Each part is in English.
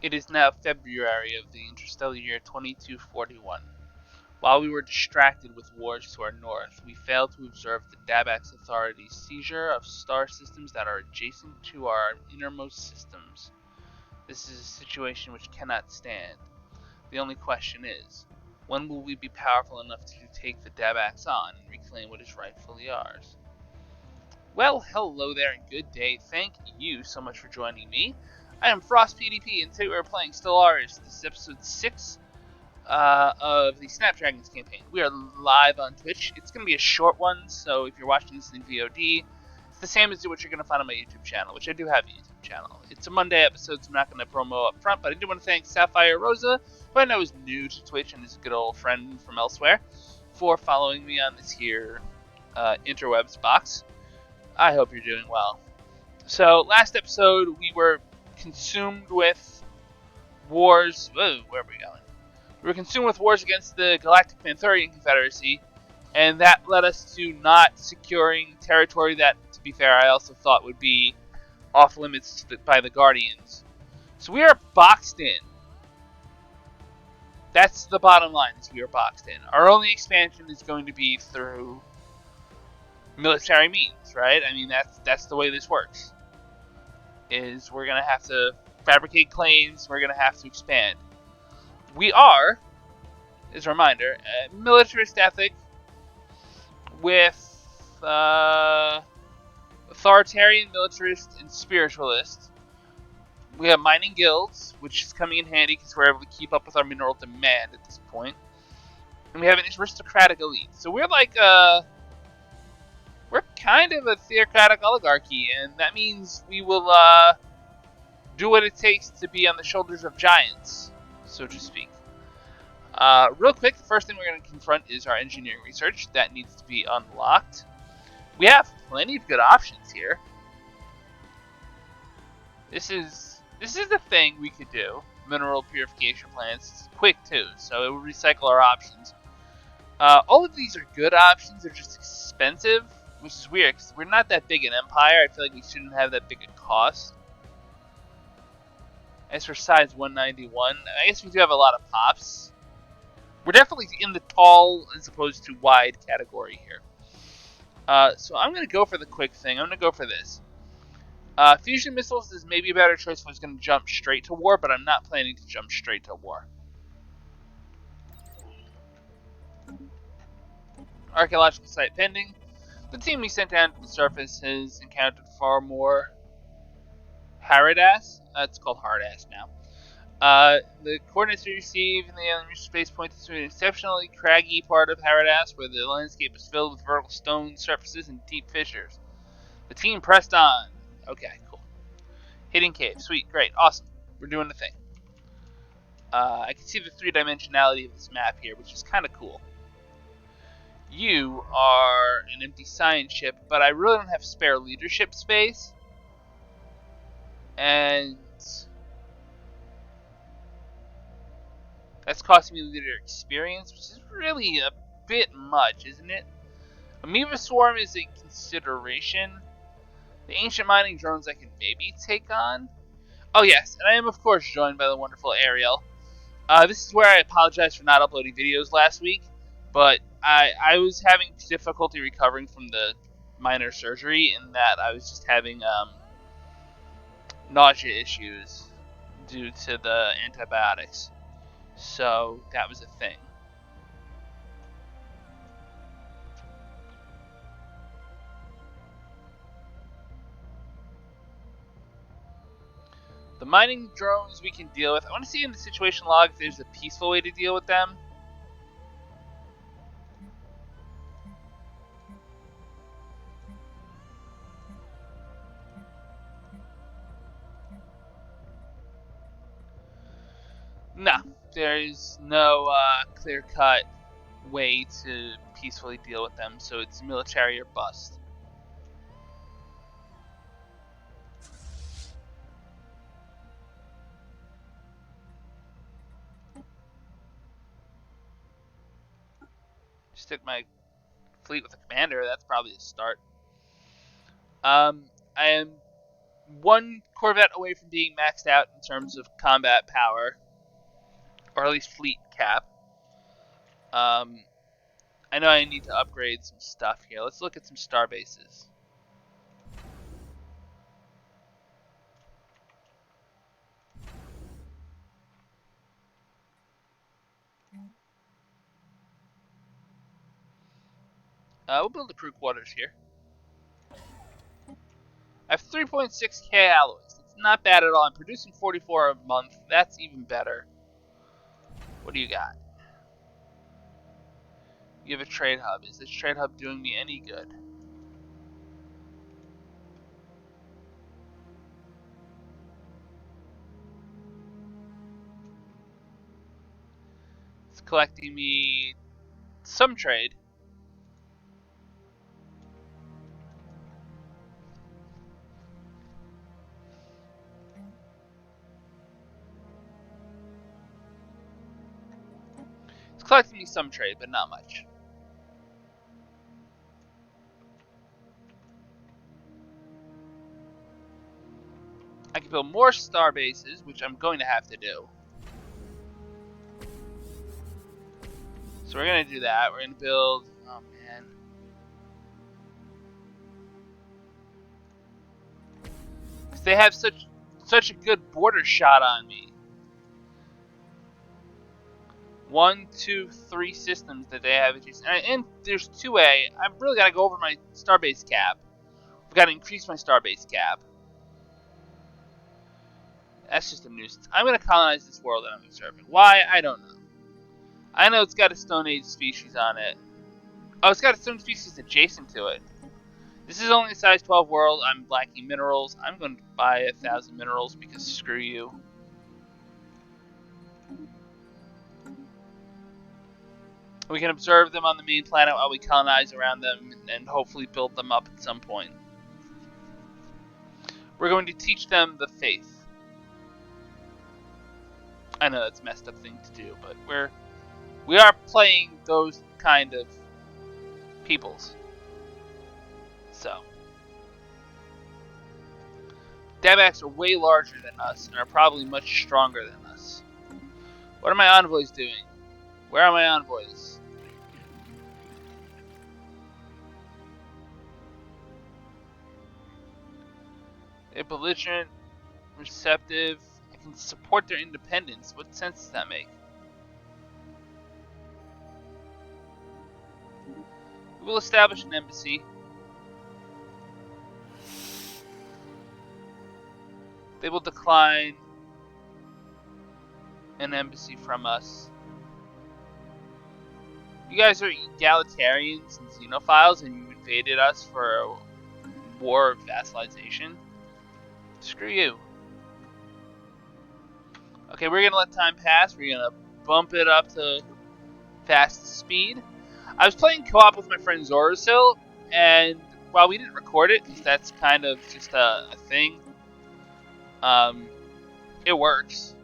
It is now February of the interstellar year 2241. While we were distracted with wars to our north, we failed to observe the Dabax Authority's seizure of star systems that are adjacent to our innermost systems. This is a situation which cannot stand. The only question is, when will we be powerful enough to take the Dabax on and reclaim what is rightfully ours? Well, hello there and good day. Thank you so much for joining me. I am FrostPDP, and today we're playing Stellaris. This is episode 6 of the Snapdragons campaign. We are live on Twitch. It's going to be a short one, so if you're watching this in VOD, it's the same as what you're going to find on my YouTube channel, which I do have a YouTube channel. It's a Monday episode, so I'm not going to promo up front, but I do want to thank Sapphire Rosa, who I know is new to Twitch and is a good old friend from elsewhere, for following me on this here interwebs box. I hope you're doing well. So, last episode, we were consumed with wars. Whoa, where are we going? We were consumed with wars against the Galactic Manthurian Confederacy, and that led us to not securing territory that, to be fair, I also thought would be off limits by the Guardians. So we are boxed in. That's the bottom line, is we are boxed in. Our only expansion is going to be through military means, right? I mean, that's the way this works. Is we're going to have to fabricate claims, we're going to have to expand. We are, as a reminder, a militarist ethic with authoritarian militarist and spiritualist. We have mining guilds, which is coming in handy because we're able to keep up with our mineral demand at this point. And we have an aristocratic elite. So we're like we're kind of a theocratic oligarchy, and that means we will do what it takes to be on the shoulders of giants, so to speak. Real quick, the first thing we're going to confront is our engineering research. That needs to be unlocked. We have plenty of good options here. This is the thing we could do. Mineral purification plants. It's quick too, so it will recycle our options. All of these are good options. They're just expensive, which is weird because we're not that big an empire. I feel like we shouldn't have that big a cost. As for size 191, I guess we do have a lot of pops. We're definitely in the tall as opposed to wide category here. So I'm going to go for the quick thing. I'm going to go for this. Fusion missiles is maybe a better choice if I was going to jump straight to war, but I'm not planning to jump straight to war. Archeological site pending. The team we sent down to the surface has encountered far more Haradas. It's called Hardass now. The coordinates we received in the alien space pointed to an exceptionally craggy part of Haradas where the landscape is filled with vertical stone surfaces and deep fissures. The team pressed on. Okay, cool. Hitting cave. Sweet, great, awesome. We're doing the thing. I can see the three-dimensionality of this map here, which is kind of cool. You are an empty science ship, but I really don't have spare leadership space. And that's costing me leader experience, which is really a bit much, isn't it? Amoeba Swarm is a consideration. The ancient mining drones I can maybe take on. Oh yes, and I am of course joined by the wonderful Ariel. This is where I apologize for not uploading videos last week, but I was having difficulty recovering from the minor surgery in that I was just having nausea issues due to the antibiotics. So that was a thing. The mining drones we can deal with. I want to see in the situation log if there's a peaceful way to deal with them. No, there is no clear-cut way to peacefully deal with them, so it's military or bust. Just took my fleet with a commander. That's probably a start. I am one Corvette away from being maxed out in terms of combat power, or at least fleet cap. I know I need to upgrade some stuff here. Let's look at some star bases. We'll build the crew quarters here. I have 3.6k alloys. It's not bad at all. I'm producing 44 a month. That's even better. What do you got? You have a trade hub. Is this trade hub doing me any good? It's collecting me some trade. It's collecting me some trade, but not much. I can build more star bases, which I'm going to have to do. So we're going to do that. We're going to build... Oh, man. Because they have such a good border shot on me. 1, 2, 3 systems that they have. And there's 2A. I've really got to go over my starbase cap. I've got to increase my starbase cap. That's just a nuisance. I'm going to colonize this world that I'm observing. Why? I don't know. I know it's got a Stone Age species on it. Oh, it's got a Stone species adjacent to it. This is only a size 12 world. I'm lacking minerals. I'm going to buy 1,000 minerals because screw you. We can observe them on the main planet while we colonize around them and hopefully build them up at some point. We're going to teach them the faith. I know that's a messed up thing to do, but we are playing those kind of peoples. So. Dabax are way larger than us and are probably much stronger than us. What are my envoys doing? Where are my envoys? They're belligerent, receptive. I can support their independence. What sense does that make? We will establish an embassy. They will decline an embassy from us. You guys are egalitarians and xenophiles and you invaded us for a war of vassalization. Screw you. Okay, we're gonna let time pass. We're gonna bump it up to fast speed. I was playing co-op with my friend Zorasil, and while we didn't record it, because that's kind of just a thing, it works.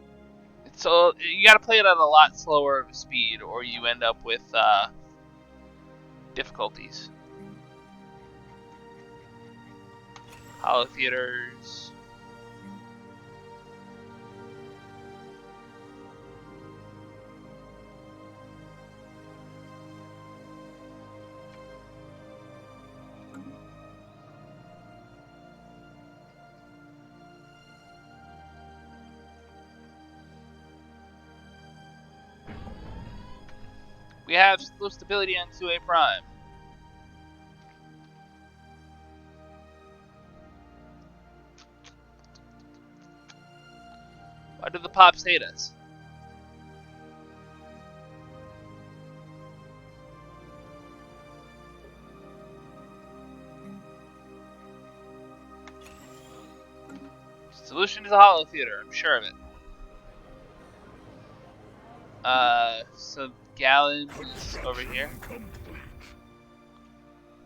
So you gotta play it at a lot slower of a speed, or you end up with difficulties. Hollow theaters. We have low stability on 2A prime. Why did the Pops hate us? Solution is a hollow theater, I'm sure of it. So Gallon is over here.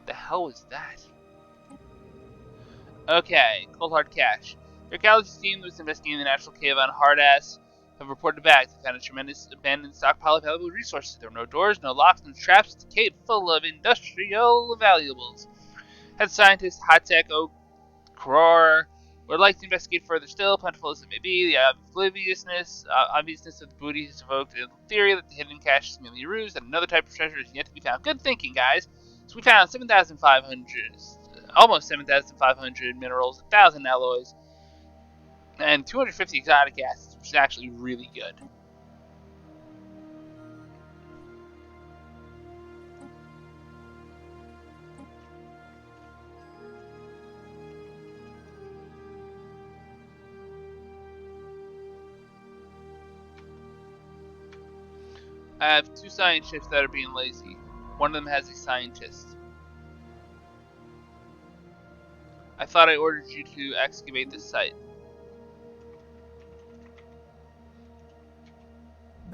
The hell was that? Okay, Cold Hard Cache. Their Archeology team that was investigating the natural cave on Hardass have reported back. They found a tremendous abandoned stockpile of valuable resources. There were no doors, no locks, no traps. It's a cave full of industrial valuables. Head scientist Hatek O'Cror Would like to investigate further still, plentiful as it may be. The obviousness of the booty has evoked a theory that the hidden cache is merely a ruse, and another type of treasure is yet to be found. Good thinking, guys. So we found 7,500, almost 7,500 minerals, 1,000 alloys, and 250 exotic acids, which is actually really good. I have 2 science ships that are being lazy. One of them has a scientist. I thought I ordered you to excavate this site.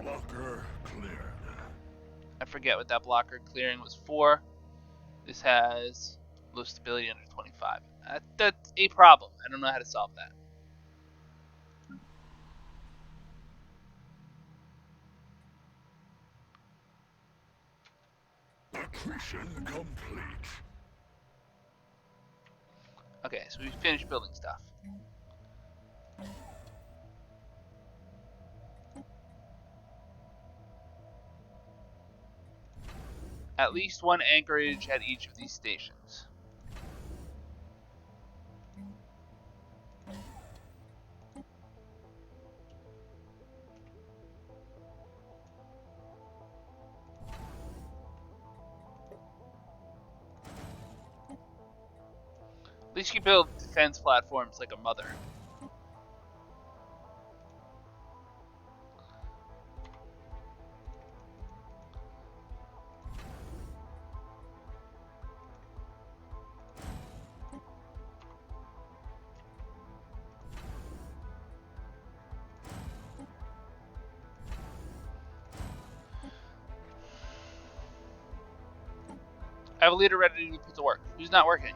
Blocker cleared. I forget what that blocker clearing was for. This has low stability under 25. That's a problem. I don't know how to solve that. Accretion complete. Okay, so we finished building stuff. At least 1 anchorage at each of these stations. At least you build defense platforms like a mother. I have a leader ready to put to work. Who's not working?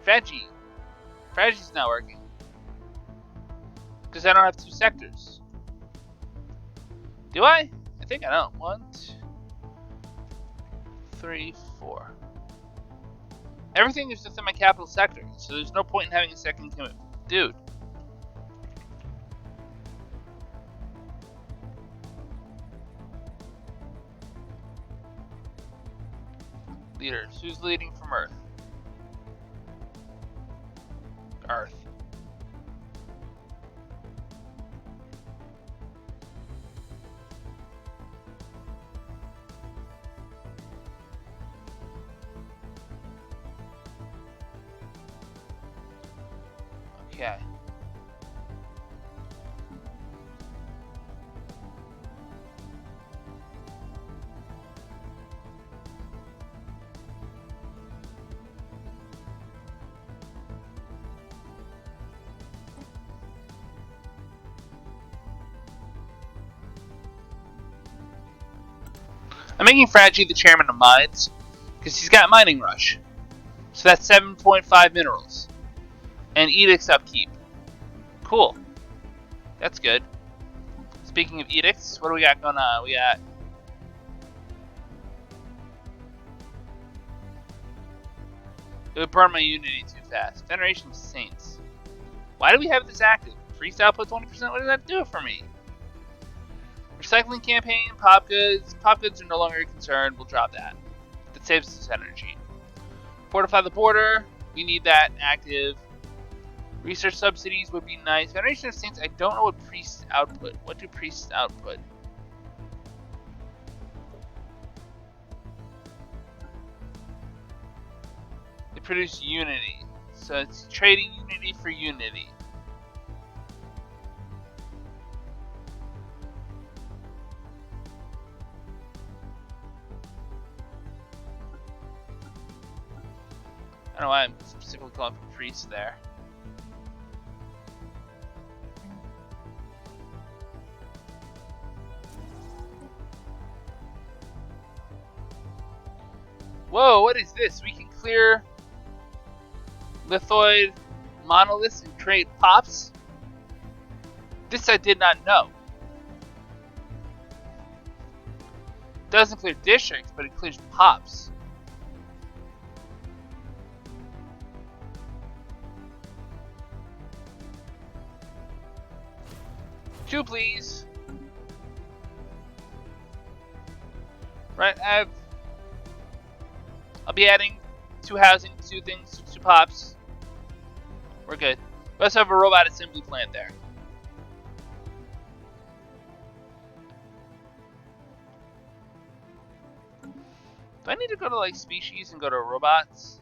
Fredgy's not working. Because I don't have 2 sectors. Do I? I think I don't. 1, 2, 3, 4. Everything is within my capital sector, so there's no point in having a second commitment. Dude. Leaders. Who's leading from Earth? Earth. Okay. I'm making Fraggy the chairman of mines, because he's got mining rush. So that's 7.5 minerals. And edicts upkeep. Cool. That's good. Speaking of edicts, what do we got going on? We got... It would burn my Unity too fast. Veneration of Saints. Why do we have this active? Increased output 20%? What does that do for me? Recycling campaign, pop goods. Pop goods are no longer a concern. We'll drop that. That saves us energy. Fortify the border. We need that active. Research subsidies would be nice. Veneration of Saints, I don't know what priests output. What do priests output? They produce unity. So it's trading unity for unity. I don't know why I'm specifically calling for priests there. Whoa, what is this? We can clear lithoid monoliths and create pops? This I did not know. Doesn't clear districts, but it clears pops. Two, please. Right, I'll be adding 2 housing, 2 things, 2 pops. We're good. We also have a robot assembly plant there. Do I need to go to like species and go to robots?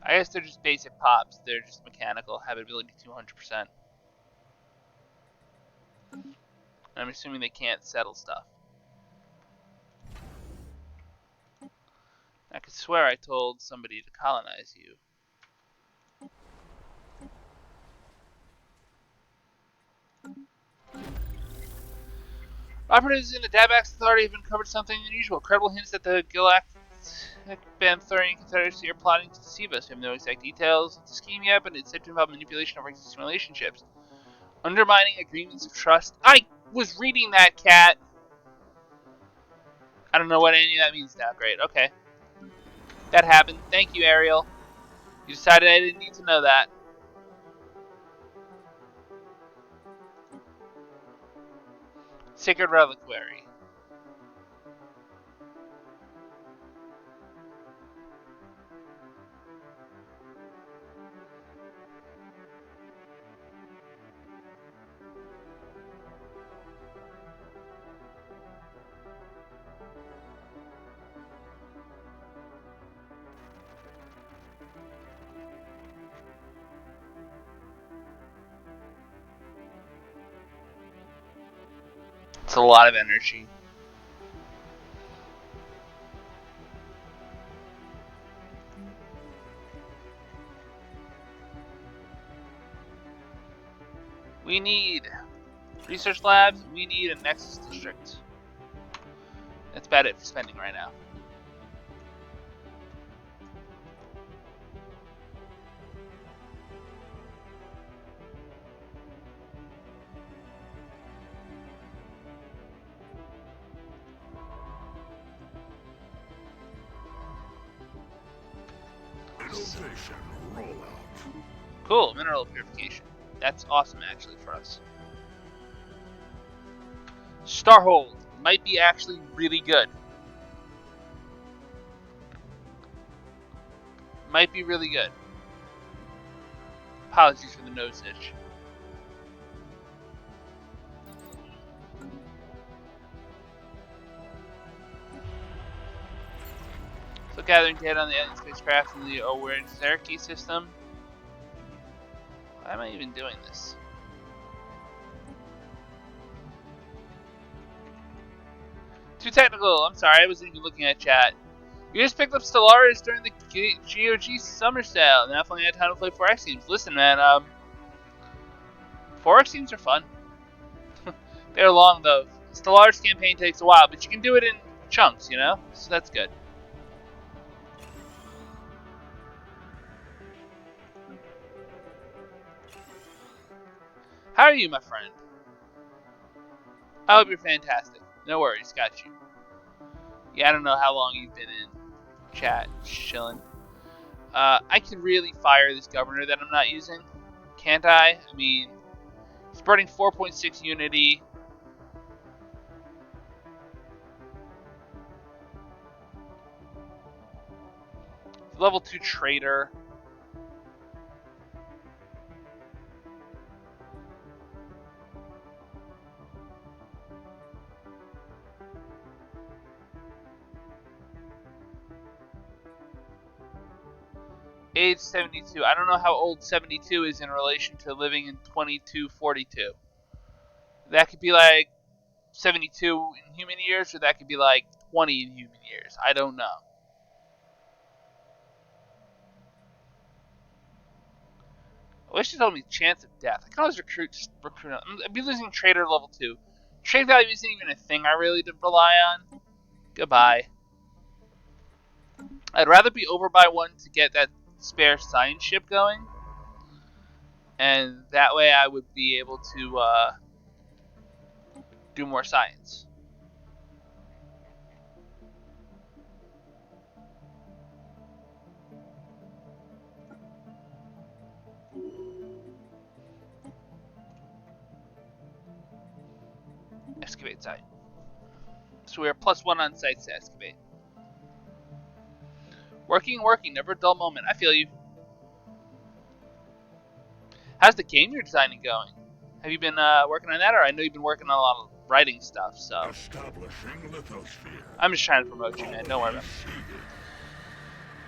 I guess they're just basic pops. They're just mechanical, habitability 200%. I'm assuming they can't settle stuff. I could swear I told somebody to colonize you. Operatives in the Dabax Authority have uncovered something unusual. Credible hints that the Galactic Banthorian Confederacy are plotting to deceive us. We have no exact details of the scheme yet, but it's said to involve manipulation of existing relationships. Undermining agreements of trust. I was reading that, cat. I don't know what any of that means now. Great, okay. That happened. Thank you, Ariel. You decided I didn't need to know that. Sacred Reliquary. It's a lot of energy. We need research labs. We need a Nexus district. That's about it for spending right now. Innovation rollout. Cool, mineral purification. That's awesome, actually, for us. Starhold might be actually really good. Might be really good. Apologies for the nose itch. So gathering data on the alien spacecraft in the awareness hierarchy system. Why am I even doing this? Too technical. I'm sorry. I wasn't even looking at chat. You just picked up Stellaris during the GOG summer sale. Now finally had time to play 4X games. Listen, man. 4X games are fun. They're long though. Stellaris campaign takes a while, but you can do it in chunks, you know? So that's good. How are you, my friend? I hope you're fantastic. No worries, got you. Yeah, I don't know how long you've been in chat, chilling. I can really fire this governor that I'm not using, can't I? I mean, spreading 4.6 unity. Level 2 trader. Age 72. I don't know how old 72 is in relation to living in 2242. That could be like 72 in human years, or that could be like 20 in human years. I don't know. I wish you told me chance of death. I can always recruit. I'd be losing trader level 2. Trade value isn't even a thing I really rely on. Goodbye. I'd rather be over by one to get that spare science ship going, and that way I would be able to do more science. Excavate site. So we are +1 on sites to excavate. Working, never a dull moment. I feel you. How's the game you're designing going? Have you been working on that, or I know you've been working on a lot of writing stuff, so. Establishing lithosphere. I'm just trying to promote you, man. Don't worry about it.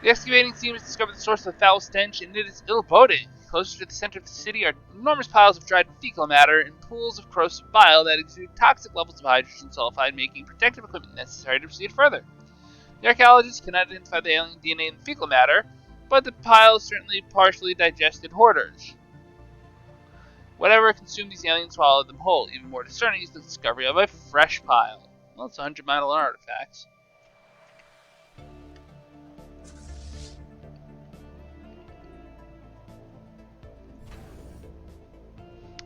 The excavating team has discovered the source of the foul stench, and it is ill-boding. Closer to the center of the city are enormous piles of dried fecal matter and pools of corrosive bile that exude toxic levels of hydrogen sulfide, making protective equipment necessary to proceed further. The archaeologists cannot identify the alien DNA in the fecal matter, but the piles certainly partially digested hoarders. Whatever consumed these aliens swallowed them whole. Even more discerning is the discovery of a fresh pile. Well, it's 100-mile artifacts.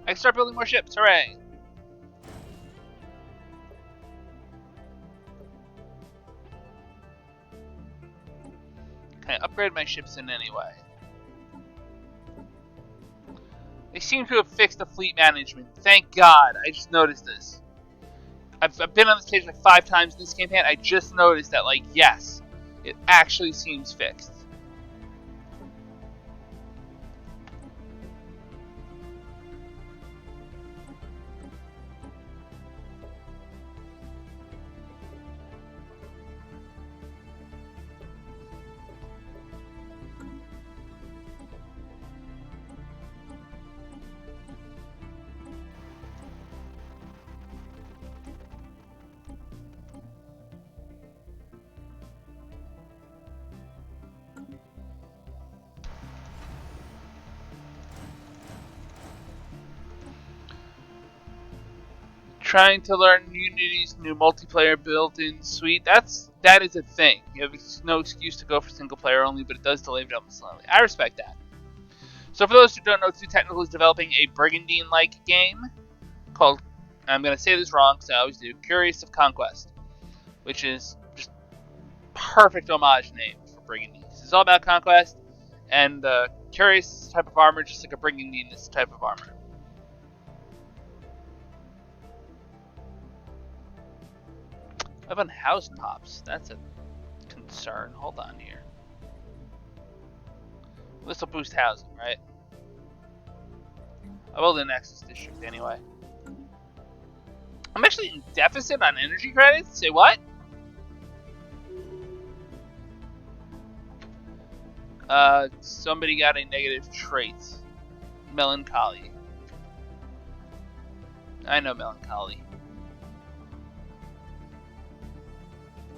I can start building more ships. Hooray! Can I upgrade my ships in any way? They seem to have fixed the fleet management. Thank God. I just noticed this. I've been on this page like 5 times in this campaign. I just noticed that, like, yes, it actually seems fixed. Trying to learn Unity's new multiplayer built-in suite. That is a thing. You have no excuse to go for single player only, but it does delay development slowly. I respect that. So for those who don't know, Too Technical is developing a Brigandine-like game called, I'm going to say this wrong because I always do, Curious of Conquest, which is just perfect homage name for Brigandine. It's all about conquest, and Curious type of armor, just like a Brigandine this type of armor. I've unhoused pops. That's a concern. Hold on here. This will boost housing, right? I will the Nexus District anyway. I'm actually in deficit on energy credits? Say what? Somebody got a negative trait. Melancholy. I know melancholy.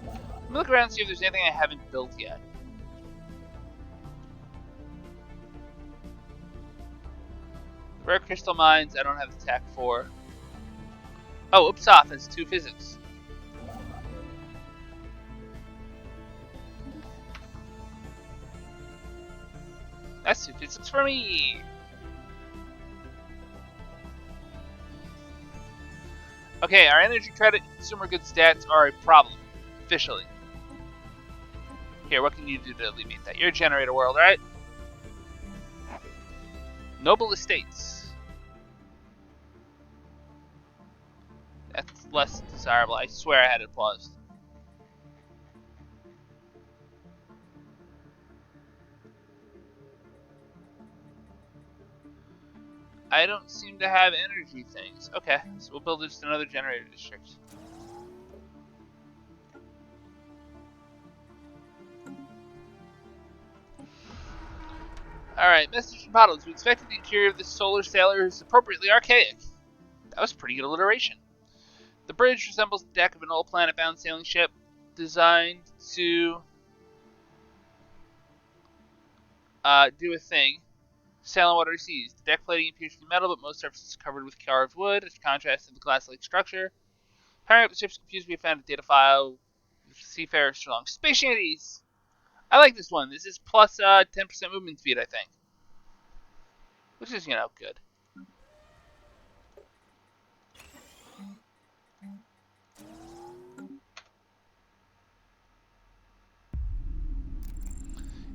Let me look around and see if there's anything I haven't built yet. Rare crystal mines, I don't have the tech for. Oh, Upsoft has 2 physics. That's 2 physics for me. Okay, our energy credit and consumer goods stats are a problem. Officially. Here, what can you do to alleviate that? You're a generator world, right? Noble Estates. That's less desirable. I swear I had it paused. I don't seem to have energy things. Okay, so we'll build just another generator district. Alright, message from Bottles. We expected the interior of this solar sailor is appropriately archaic. That was pretty good alliteration. The bridge resembles the deck of an old planet-bound sailing ship designed to do a thing. Sail on watery seas. The deck plating appears to be metal, but most surfaces are covered with carved wood, as contrast to the glass-like structure. Powering up the ship's computers, we found a data file with seafarers along space shanties. I like this one. This is plus 10% movement speed, I think. Which is, good.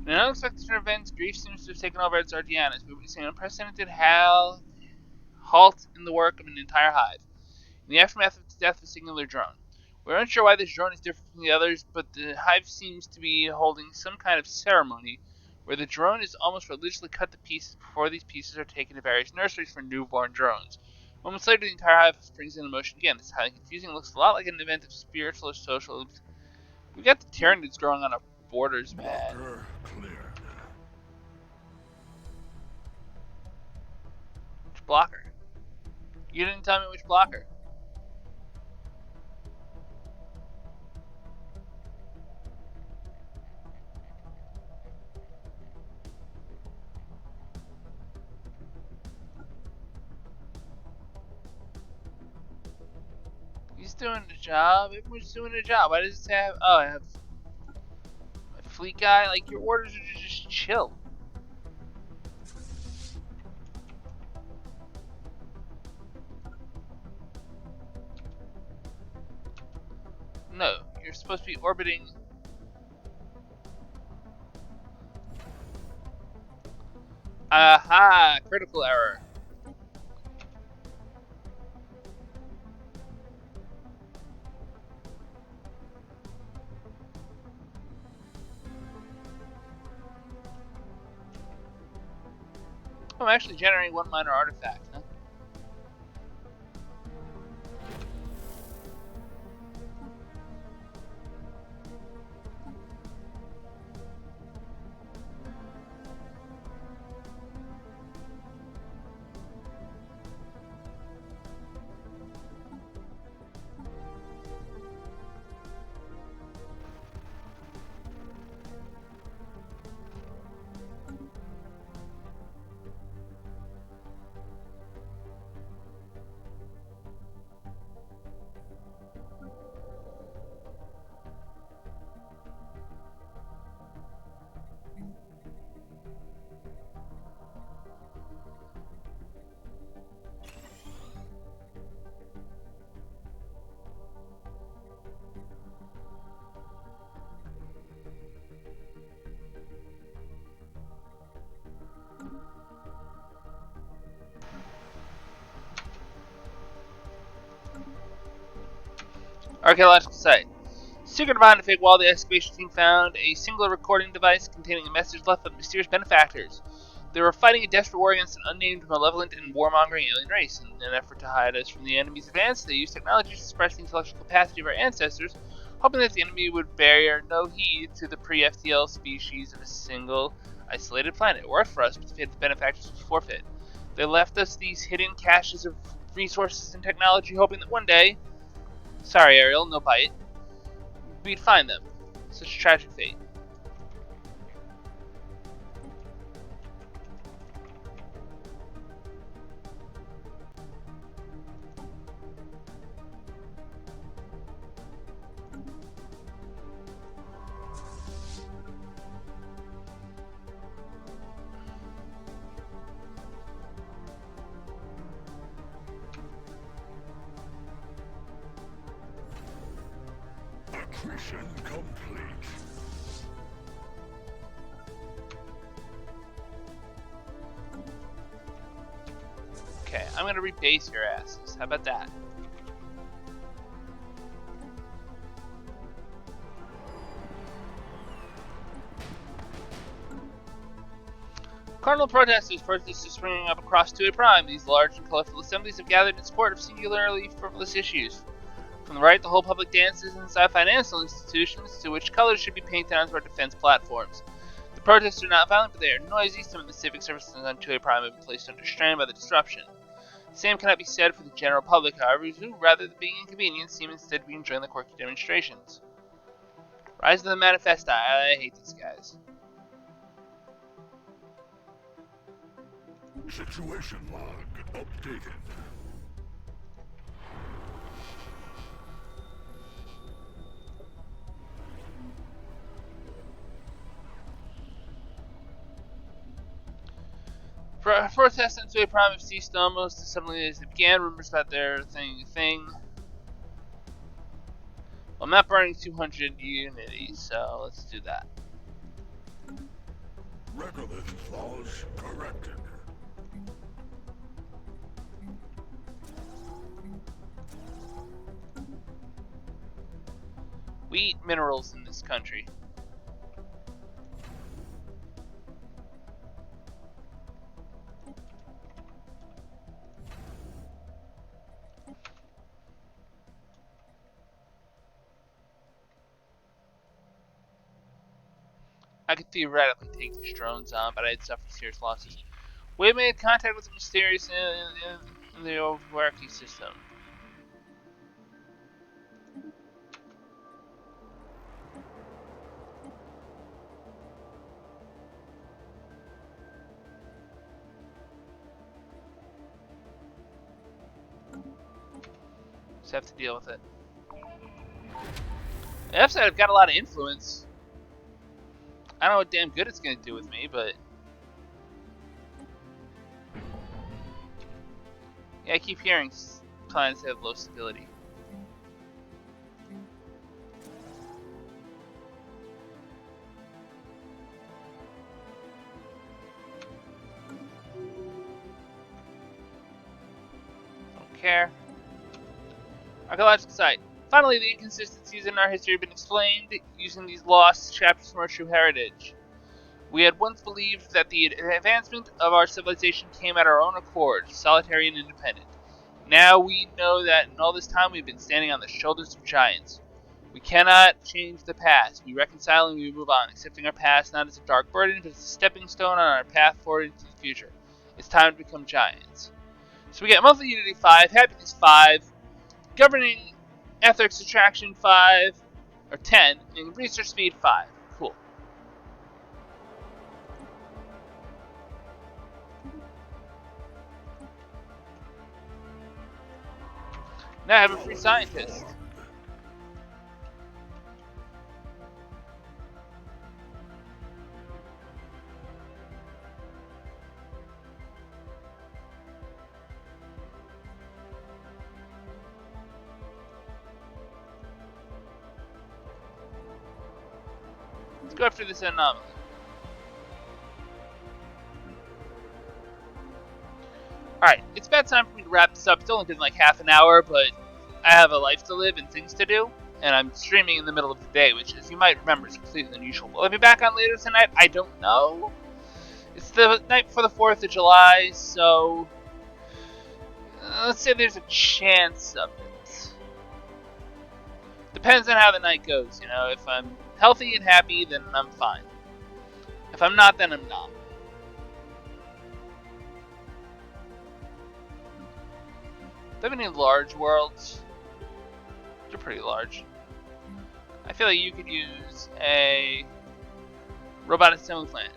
In an unexpected turn of events, grief seems to have taken over its Ardeanas. We're witnessing an unprecedented halt in the work of an entire hive. In the aftermath of the death of a singular drone. We're unsure why this drone is different from the others, but the hive seems to be holding some kind of ceremony where the drone is almost religiously cut to pieces before these pieces are taken to various nurseries for newborn drones. Moments later, the entire hive springs into motion again. This is highly confusing. It looks a lot like an event of spiritual or social. We got the Tyranids growing on our borders, man. Blocker cleared. Which blocker? You didn't tell me which blocker. He's doing the job. Everyone's doing the job. Why does it say I have a fleet guy? Like, your orders are just chill. No, you're supposed to be orbiting. Aha! Critical error. I'm actually generating one minor artifact, huh? Archaeological site. Secret behind a fake wall, the excavation team found a single recording device containing a message left by the mysterious benefactors. They were fighting a desperate war against an unnamed, malevolent, and warmongering alien race. In an effort to hide us from the enemy's advance, they used technology to suppress the intellectual capacity of our ancestors, hoping that the enemy would bear no heed to the pre-FTL species of a single, isolated planet. It worked for us, but the fate of the benefactors was forfeit. They left us these hidden caches of resources and technology, hoping that one day, sorry Ariel, no bite, we'd find them. Such a tragic fate. Mission complete. Okay, I'm gonna rebase your asses. How about that? Cardinal protesters are springing up across 2A Prime. These large and colorful assemblies have gathered in support of singularly frivolous issues. From the right, the whole public dances inside financial institutions to which colors should be painted onto our defense platforms. The protests are not violent, but they are noisy. Some of the civic services on 2A Prime have been placed under strain by the disruption. The same cannot be said for the general public, however, who, rather than being inconvenienced, seem instead to be enjoying the quirky demonstrations. Rise of the Manifesti. I hate these guys. Situation log updated. Protests into a prime have ceased almost as suddenly as they began. Rumors about their thing. Well, I'm not burning 200 unity, so let's do that. Regolith flaws corrected. We eat minerals in this country. I could theoretically take these drones on, but I'd suffer serious losses. We made contact with the mysterious in the Overarchy system. Just have to deal with it. The upside, I've got a lot of influence. I don't know what damn good it's going to do with me, but... yeah, I keep hearing planets have low stability. Don't care. Archeological site. Finally, the inconsistencies in our history have been explained using these lost chapters from our true heritage. We had once believed that the advancement of our civilization came at our own accord, solitary and independent. Now we know that in all this time we've been standing on the shoulders of giants. We cannot change the past. We reconcile and we move on, accepting our past not as a dark burden, but as a stepping stone on our path forward into the future. It's time to become giants. So we get monthly unity 5, happiness 5, governing ethics attraction 5, or 10, and research speed 5. Cool. Now I have a free scientist. Let's go after this anomaly. Alright, it's about time for me to wrap this up. It's only been like half an hour, but I have a life to live and things to do. And I'm streaming in the middle of the day, which, as you might remember, is completely unusual. Will I be back on later tonight? I don't know. It's the night before the 4th of July, so... let's say there's a chance of it. Depends on how the night goes, you know. If I'm healthy and happy, then I'm fine. If I'm not, then I'm not. Do you have any large worlds? They're pretty large. I feel like you could use a robot assembly plant.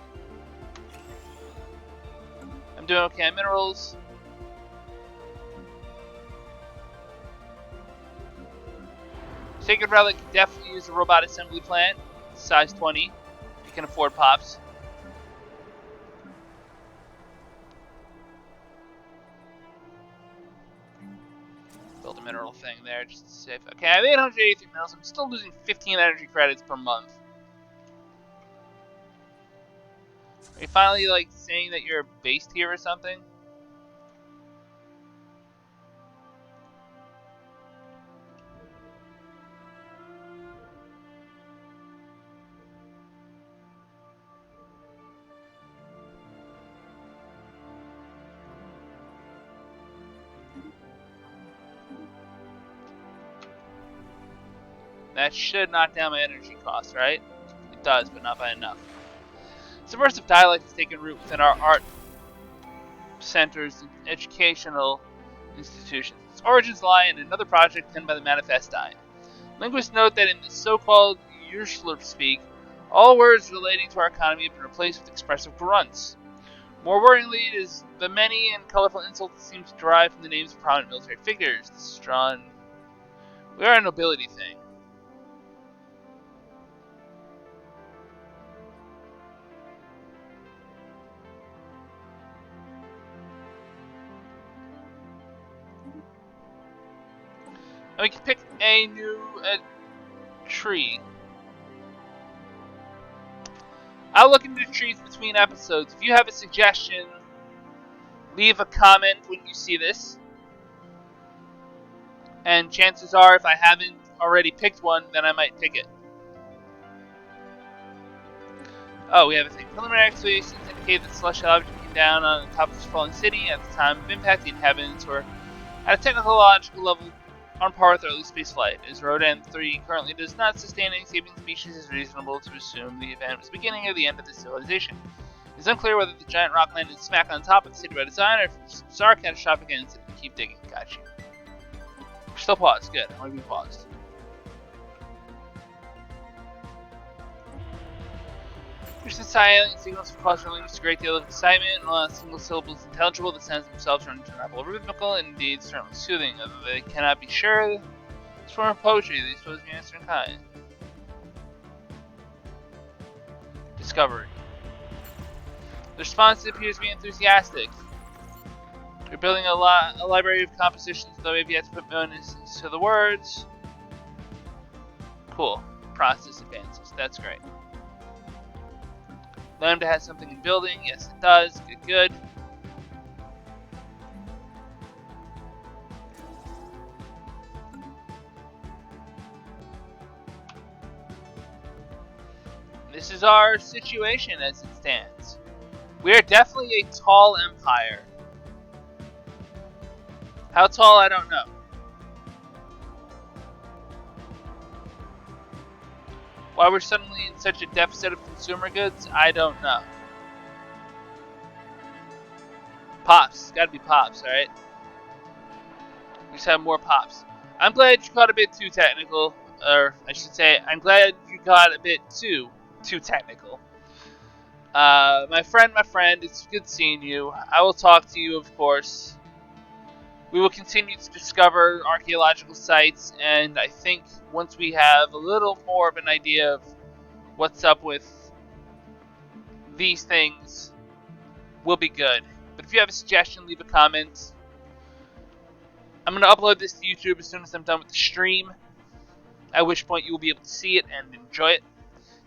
I'm doing okay on minerals. Sacred Relic could definitely use a robot assembly plant. Size 20. You can afford pops. Build a mineral thing there just to save. Okay, I have 883 minerals. I'm still losing 15 energy credits per month. Are you finally like saying that you're a base tier or something? That should knock down my energy costs, right? It does, but not by enough. Subversive dialect has taken root within our art centers and educational institutions. Its origins lie in another project penned by the Manifesti. Linguists note that in the so-called Ursula speak, all words relating to our economy have been replaced with expressive grunts. More worryingly, it is the many and colorful insults that seem to derive from the names of prominent military figures. This is drawn. We are a nobility thing. And we can pick a new tree. I'll look into trees between episodes. If you have a suggestion, leave a comment when you see this. And chances are, if I haven't already picked one, then I might pick it. Oh, we have a thing. Preliminary excavations indicate that celestial object came down on the top of this falling city. At the time of impact, the inhabitants were at a technological level on par with early spaceflight. As Rodan 3 currently does not sustain any escaping species, it is reasonable to assume the event was the beginning or the end of the civilization. It is unclear whether the giant rock landed smack on top of the city by design or if it was bizarre catastrophic incident. Keep digging. Got you. We're still paused. Good. I want to be paused. There's the silent signals for cause release a great deal of excitement. While a single syllable is intelligible, the sounds themselves are undeniable, rhythmical, and indeed certainly soothing. Although they cannot be sure, this form of poetry, they suppose to be answer in kind. Discovery. The response appears to be enthusiastic. We're building a library of compositions, though we have yet to put bonus to the words. Cool. Process advances. That's great. Lambda has something in building. Yes, it does. Good, good. This is our situation as it stands. We are definitely a tall empire. How tall, I don't know. Why we're suddenly in such a deficit of consumer goods, I don't know. Pops. Gotta be Pops, alright? We just have more Pops. I'm glad you got a bit too technical. Or, I should say, I'm glad you got a bit too technical. My friend, it's good seeing you. I will talk to you, of course. We will continue to discover archaeological sites, and I think once we have a little more of an idea of what's up with these things, we'll be good. But if you have a suggestion, leave a comment. I'm going to upload this to YouTube as soon as I'm done with the stream, at which point you will be able to see it and enjoy it.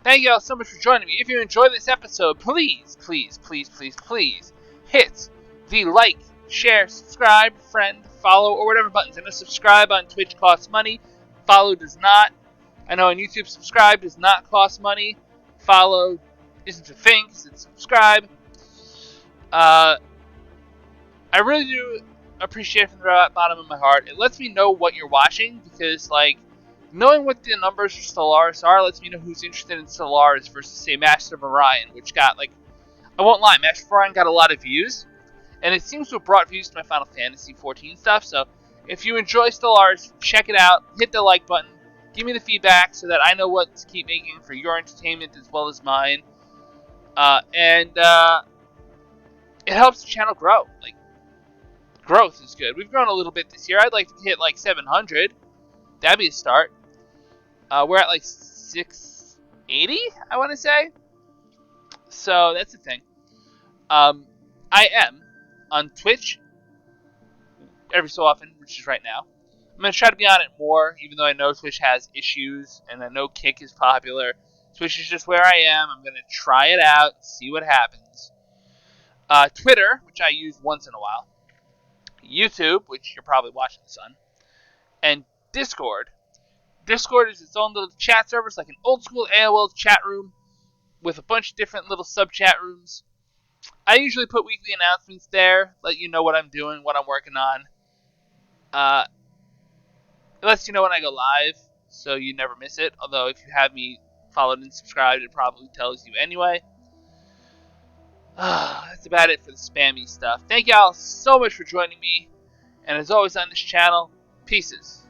Thank you all so much for joining me. If you enjoyed this episode, please hit the like, share, subscribe, friend, follow, or whatever buttons. I know subscribe on Twitch costs money. Follow does not. I know on YouTube subscribe does not cost money. Follow isn't a thing because it's subscribe. I really do appreciate it from the bottom of my heart. It lets me know what you're watching because, like, knowing what the numbers for Stellaris are lets me know who's interested in Stellaris versus, say, Master of Orion, which got, like, I won't lie, Master of Orion got a lot of views. And it seems to have brought views to my Final Fantasy XIV stuff, so if you enjoy Stellaris, check it out, hit the like button, give me the feedback so that I know what to keep making for your entertainment as well as mine. And it helps the channel grow. Like, growth is good. We've grown a little bit this year. I'd like to hit like 700. That'd be a start. We're at like 680, I want to say. So that's the thing. I am on Twitch every so often, which is right now. I'm going to try to be on it more, even though I know Twitch has issues, and I know Kick is popular. Twitch is just where I am. I'm going to try it out, see what happens. Twitter, which I use once in a while. YouTube, which you're probably watching this on. And Discord. Discord is its own little chat server. It's like an old school AOL chat room with a bunch of different little sub-chat rooms. I usually put weekly announcements there, let you know what I'm doing, what I'm working on. It lets you know when I go live, so you never miss it. Although if you have me followed and subscribed, it probably tells you anyway. That's about it for the spammy stuff. Thank y'all so much for joining me. And as always on this channel, pieces.